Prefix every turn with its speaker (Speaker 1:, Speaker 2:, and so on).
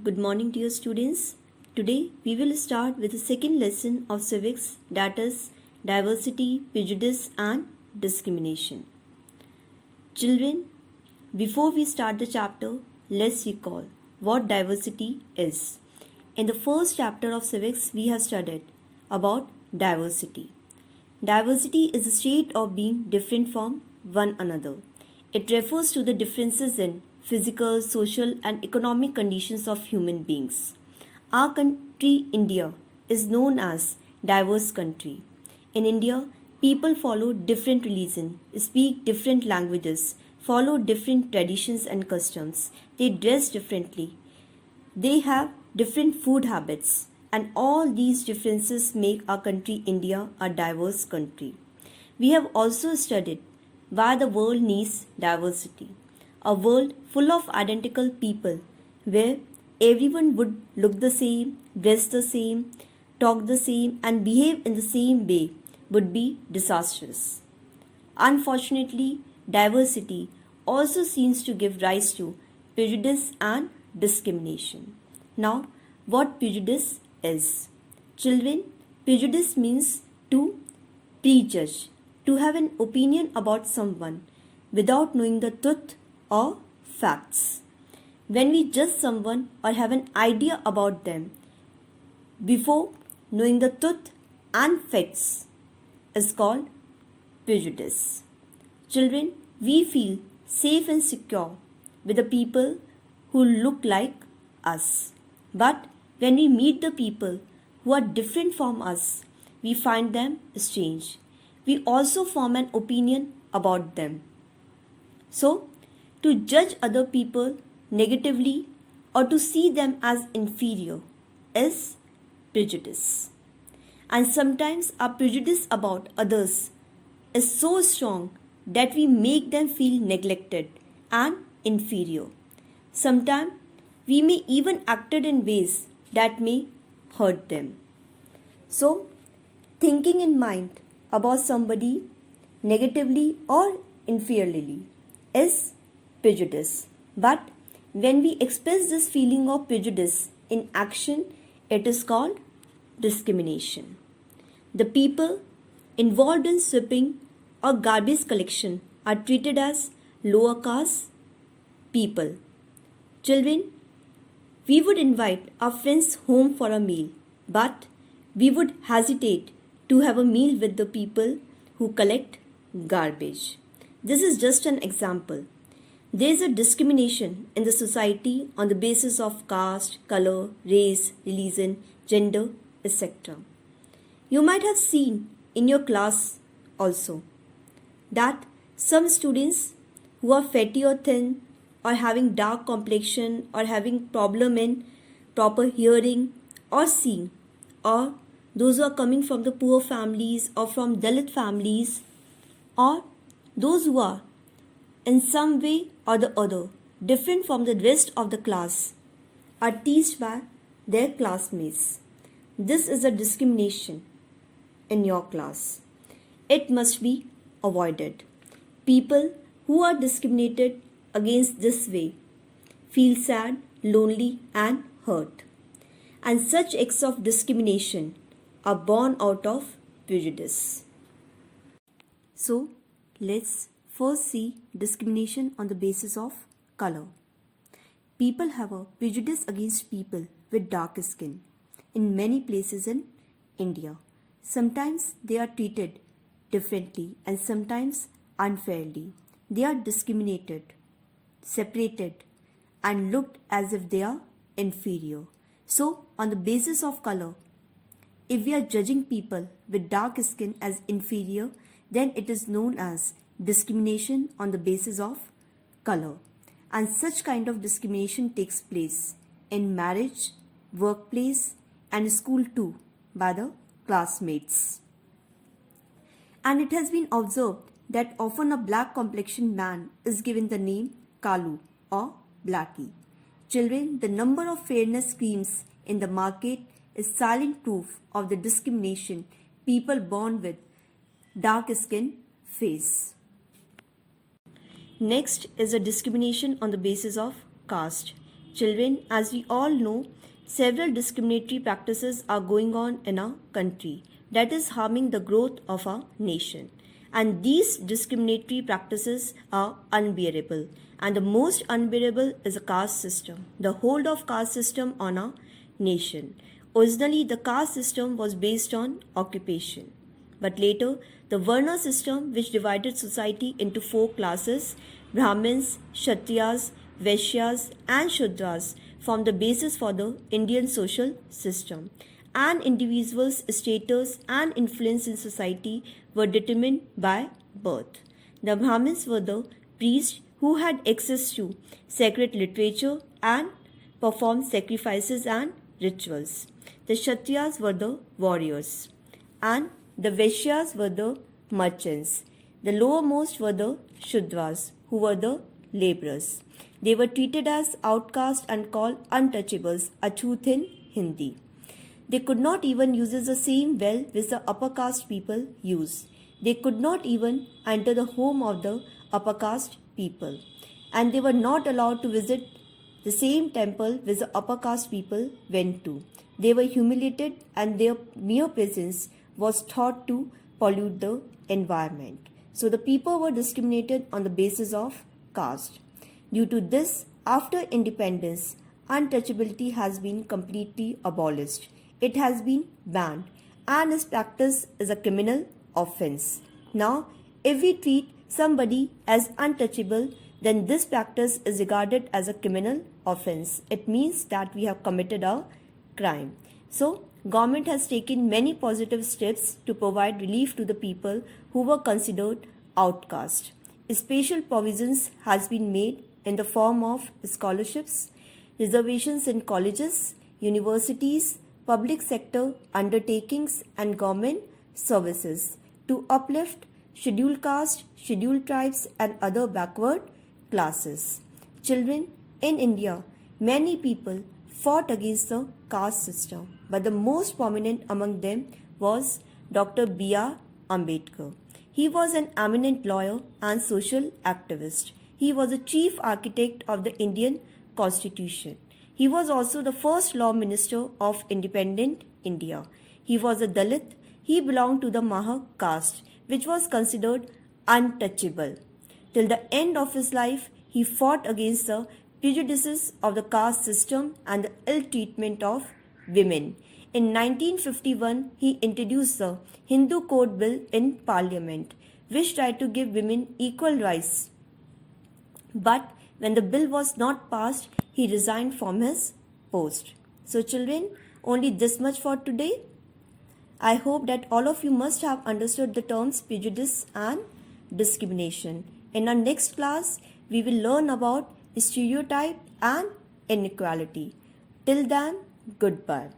Speaker 1: Good morning, dear students. Today we will start with the second lesson of civics, that is diversity, prejudice and discrimination. Children, before we start the chapter, let's recall what diversity is. In the first chapter of civics, we have studied about diversity. Diversity is a state of being different from one another. It refers to the differences in physical, social, and economic conditions of human beings. Our country, India, is known as diverse country. In India, people follow different religion, speak different languages, follow different traditions and customs. They dress differently. They have different food habits, and all these differences make our country, India, a diverse country. We have also studied why the world needs diversity. A world full of identical people where everyone would look the same, dress the same, talk the same, and behave in the same way would be disastrous. Unfortunately, diversity also seems to give rise to prejudice and discrimination. Now, what prejudice is? Children, prejudice means to prejudge, to have an opinion about someone without knowing the truth or facts. When we judge someone or have an idea about them before knowing the truth and facts is called prejudice. Children, we feel safe and secure with the people who look like us. But when we meet the people who are different from us, we find them strange. We also form an opinion about them. So, to judge other people negatively or to see them as inferior is prejudice. And sometimes our prejudice about others is so strong that we make them feel neglected and inferior. Sometimes we may even act in ways that may hurt them. So, thinking in mind about somebody negatively or inferiorly is prejudice. But when we express this feeling of prejudice in action, it is called discrimination. The people involved in sweeping or garbage collection are treated as lower caste people. Children, we would invite our friends home for a meal, but we would hesitate to have a meal with the people who collect garbage. This is just an example. There is a discrimination in the society on the basis of caste, color, race, religion, gender, etc. You might have seen in your class also that some students who are fatty or thin or having dark complexion or having problem in proper hearing or seeing, or those who are coming from the poor families or from Dalit families, or those who are in some way or the other different from the rest of the class are teased by their classmates. This is a discrimination in your class. It must be avoided. People who are discriminated against this way feel sad, lonely and hurt. And such acts of discrimination are born out of prejudice. So, let's first see discrimination on the basis of color. People have a prejudice against people with dark skin in many places in India. Sometimes they are treated differently and sometimes unfairly. They are discriminated, separated, and looked as if they are inferior. So, on the basis of color, if we are judging people with dark skin as inferior, then it is known as discrimination on the basis of color. And such kind of discrimination takes place in marriage, workplace, and school too by the classmates. And it has been observed that often a black complexioned man is given the name Kalu or Blackie. Children, the number of fairness creams in the market is silent proof of the discrimination people born with dark skin face. Next is a discrimination on the basis of caste. Children, as we all know, several discriminatory practices are going on in our country that is harming the growth of our nation. And these discriminatory practices are unbearable. And the most unbearable is a caste system, the hold of caste system on our nation. Originally, the caste system was based on occupation. But later, the Varna system, which divided society into four classes, Brahmins, Kshatriyas, Vaishyas, and Shudras, formed the basis for the Indian social system. And individuals' status and influence in society were determined by birth. The Brahmins were the priests who had access to sacred literature and performed sacrifices and rituals. The Kshatriyas were the warriors, and the Vaishyas were the merchants. The lowermost were the Shudras, who were the laborers. They were treated as outcasts and called untouchables, achut in Hindi. They could not even use the same well which the upper caste people use. They could not even enter the home of the upper caste people. And they were not allowed to visit the same temple which the upper caste people went to. They were humiliated, and their mere presence was thought to pollute the environment. So the people were discriminated on the basis of caste. Due to this, after independence, untouchability has been completely abolished. It has been banned, and its practice is a criminal offense. Now, if we treat somebody as untouchable, then this practice is regarded as a criminal offense. It means that we have committed a crime. So, government has taken many positive steps to provide relief to the people who were considered outcast. Special provisions has been made in the form of scholarships, reservations in colleges, universities, public sector undertakings and government services to uplift scheduled caste, scheduled tribes and other backward classes. Children, in India, many people fought against the caste system, but the most prominent among them was Dr. B.R. Ambedkar. He was an eminent lawyer and social activist. He was the chief architect of the Indian Constitution. He was also the first law minister of independent India. He was a Dalit. He belonged to the Maha caste, which was considered untouchable. Till the end of his life, he fought against the prejudices of the caste system and the ill treatment of women. In 1951, he introduced the Hindu Code Bill in Parliament, which tried to give women equal rights. But when the bill was not passed, he resigned from his post. So children, only this much for today. I hope that all of you must have understood the terms prejudice and discrimination. In our next class, we will learn about stereotype and inequality. Till then, goodbye.